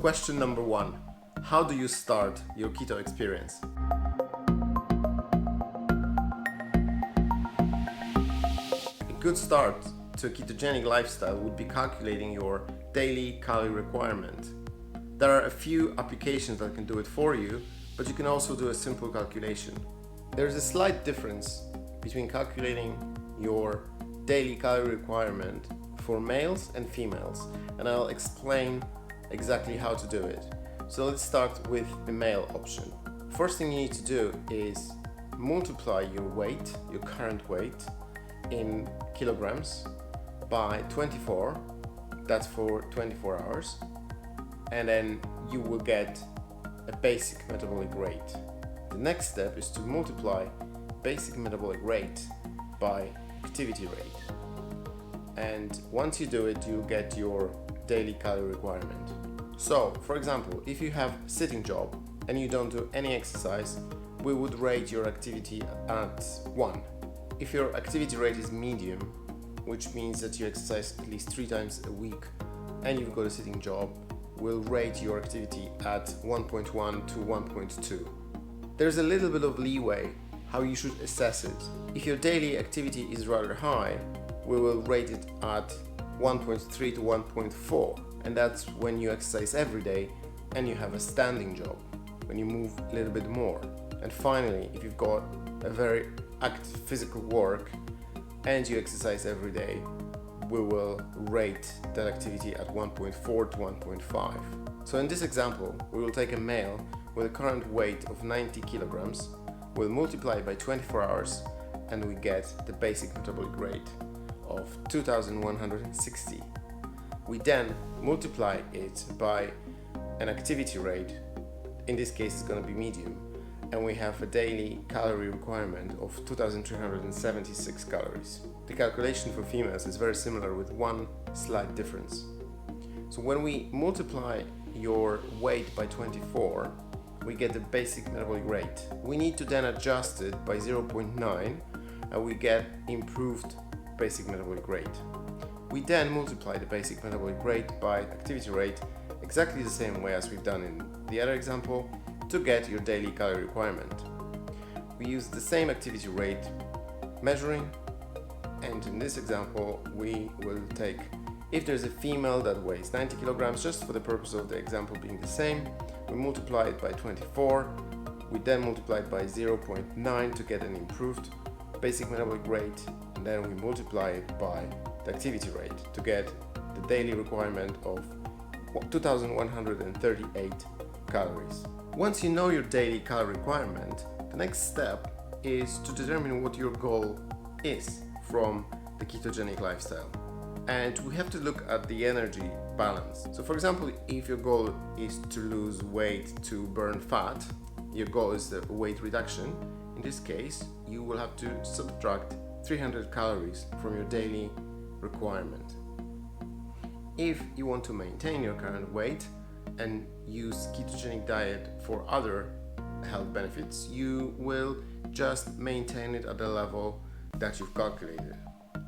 question number 1. How do you start your keto experience? A good start to a ketogenic lifestyle would be calculating your daily calorie requirement. There are a few applications that can do it for you, but you can also do a simple calculation. There's a slight difference between calculating your daily calorie requirement for males and females, and I'll explain exactly how to do it. So let's start with the male option. First thing you need to do is multiply your weight, your current weight, in kilograms by 24. That's for 24 hours. And then you will get a basic metabolic rate. The next step is to multiply basic metabolic rate by activity rate. And once you do it, you'll get your daily calorie requirement. So, for example, if you have a sitting job and you don't do any exercise, we would rate your activity at 1. If your activity rate is medium, which means that you exercise at least 3 times a week and you've got a sitting job, we'll rate your activity at 1.1 to 1.2. There's a little bit of leeway how you should assess it. If your daily activity is rather high, we will rate it at 1.3 to 1.4, and that's when you exercise every day and you have a standing job, when you move a little bit more. And finally, if you've got a very active physical work and you exercise every day, we will rate that activity at 1.4 to 1.5. So in this example, we will take a male with a current weight of 90 kilograms, we'll multiply it by 24 hours, and we get the basic metabolic rate of 2160. We then multiply it by an activity rate, in this case it's going to be medium, and we have a daily calorie requirement of 2376 calories. The calculation for females is very similar with one slight difference. So when we multiply your weight by 24, we get the basic metabolic rate. We need to then adjust it by 0.9 and we get improved basic metabolic rate. We then multiply the basic metabolic rate by activity rate exactly the same way as we've done in the other example to get your daily calorie requirement. We use the same activity rate measuring, and in this example we will take, if there's a female that weighs 90 kilograms, just for the purpose of the example being the same, we multiply it by 24, we then multiply it by 0.9 to get an improved basic metabolic rate, and then we multiply it by the activity rate to get the daily requirement of 2138 calories. Once you know your daily calorie requirement, the next step is to determine what your goal is from the ketogenic lifestyle. And we have to look at the energy balance. So for example, if your goal is to lose weight to burn fat, your goal is the weight reduction, in this case, you will have to subtract 300 calories from your daily requirement. If you want to maintain your current weight and use ketogenic diet for other health benefits, you will just maintain it at the level that you've calculated.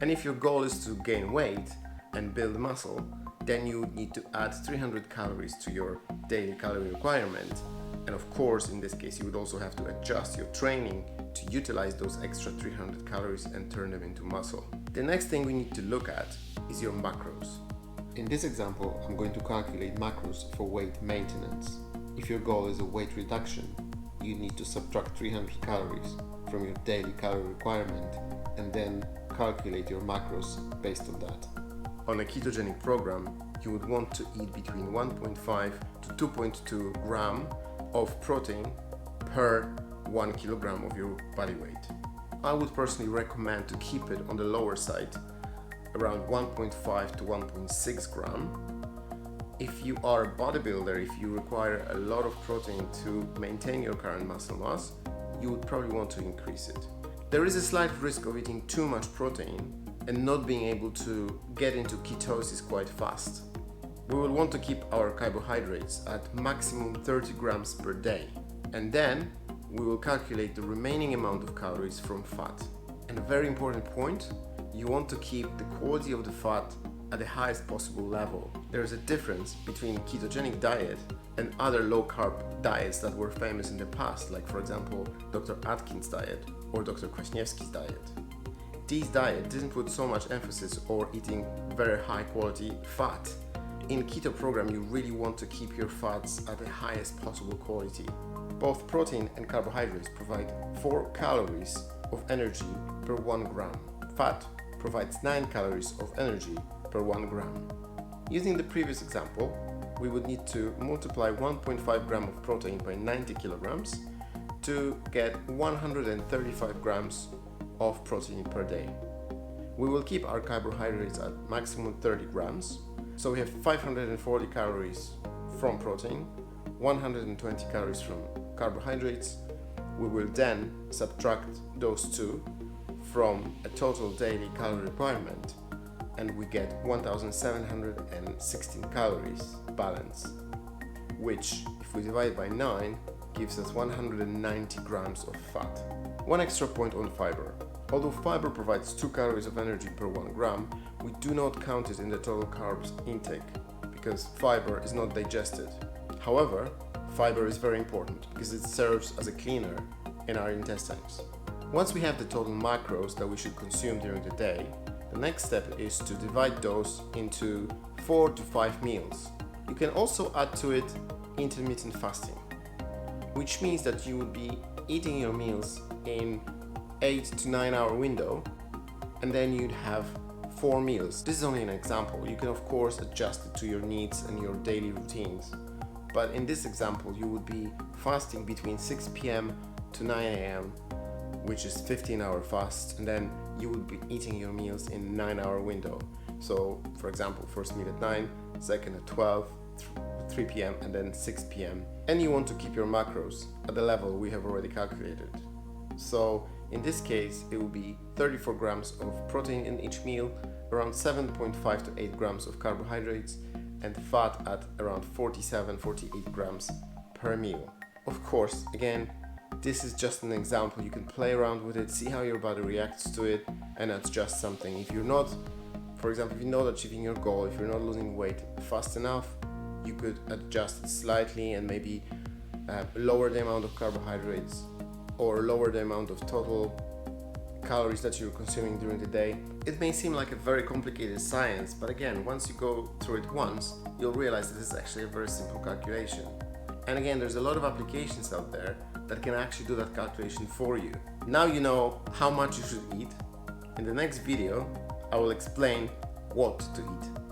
And if your goal is to gain weight and build muscle, then you would need to add 300 calories to your daily calorie requirement. And of course, in this case, you would also have to adjust your training to utilize those extra 300 calories and turn them into muscle. The next thing we need to look at is your macros. In this example, I'm going to calculate macros for weight maintenance. If your goal is a weight reduction, you need to subtract 300 calories from your daily calorie requirement and then calculate your macros based on that. On a ketogenic program, you would want to eat between 1.5 to 2.2 gram of protein per 1 kilogram of your body weight. I would personally recommend to keep it on the lower side, around 1.5 to 1.6 gram. If you are a bodybuilder, if you require a lot of protein to maintain your current muscle mass, you would probably want to increase it. There is a slight risk of eating too much protein and not being able to get into ketosis quite fast. We will want to keep our carbohydrates at maximum 30 grams per day, and then we will calculate the remaining amount of calories from fat. And a very important point, you want to keep the quality of the fat at the highest possible level. There is a difference between ketogenic diet and other low-carb diets that were famous in the past, like for example Dr. Atkins' diet or Dr. Kwaśniewski's diet. These diets didn't put so much emphasis on eating very high quality fat. In keto program, you really want to keep your fats at the highest possible quality. Both protein and carbohydrates provide 4 calories of energy per 1 gram. Fat provides 9 calories of energy per 1 gram. Using the previous example, we would need to multiply 1.5 gram of protein by 90 kilograms to get 135 grams of protein per day. We will keep our carbohydrates at maximum 30 grams. So we have 540 calories from protein, 120 calories from carbohydrates. We will then subtract those two from a total daily calorie requirement, and we get 1716 calories balance, which, if we divide by 9, gives us 190 grams of fat. One extra point on fiber. Although fiber provides 2 calories of energy per 1 gram, we do not count it in the total carbs intake because fiber is not digested. However, fiber is very important because it serves as a cleaner in our intestines. Once we have the total macros that we should consume during the day, the next step is to divide those into 4 to 5 meals. You can also add to it intermittent fasting, which means that you would be eating your meals in 8 to 9 hour window, and then you'd have 4 meals. This is only an example. You can of course adjust it to your needs and your daily routines. But in this example, you would be fasting between 6 p.m. to 9 a.m., which is 15-hour fast, and then you would be eating your meals in 9-hour window. So for example, first meal at 9, second at 12, 3 p.m. and then 6 p.m. And you want to keep your macros at the level we have already calculated. So in this case, it will be 34 grams of protein in each meal, around 7.5 to 8 grams of carbohydrates, and fat at around 47-48 grams per meal. Of course, again, this is just an example. You can play around with it, see how your body reacts to it, and adjust something. If you're not, for example, if you're not achieving your goal, if you're not losing weight fast enough, you could adjust it slightly and maybe lower the amount of carbohydrates or lower the amount of total calories that you're consuming during the day. It may seem like a very complicated science, but again, once you go through it once, you'll realize that this is actually a very simple calculation. And again, there's a lot of applications out there that can actually do that calculation for you. Now you know how much you should eat. In the next video, I will explain what to eat.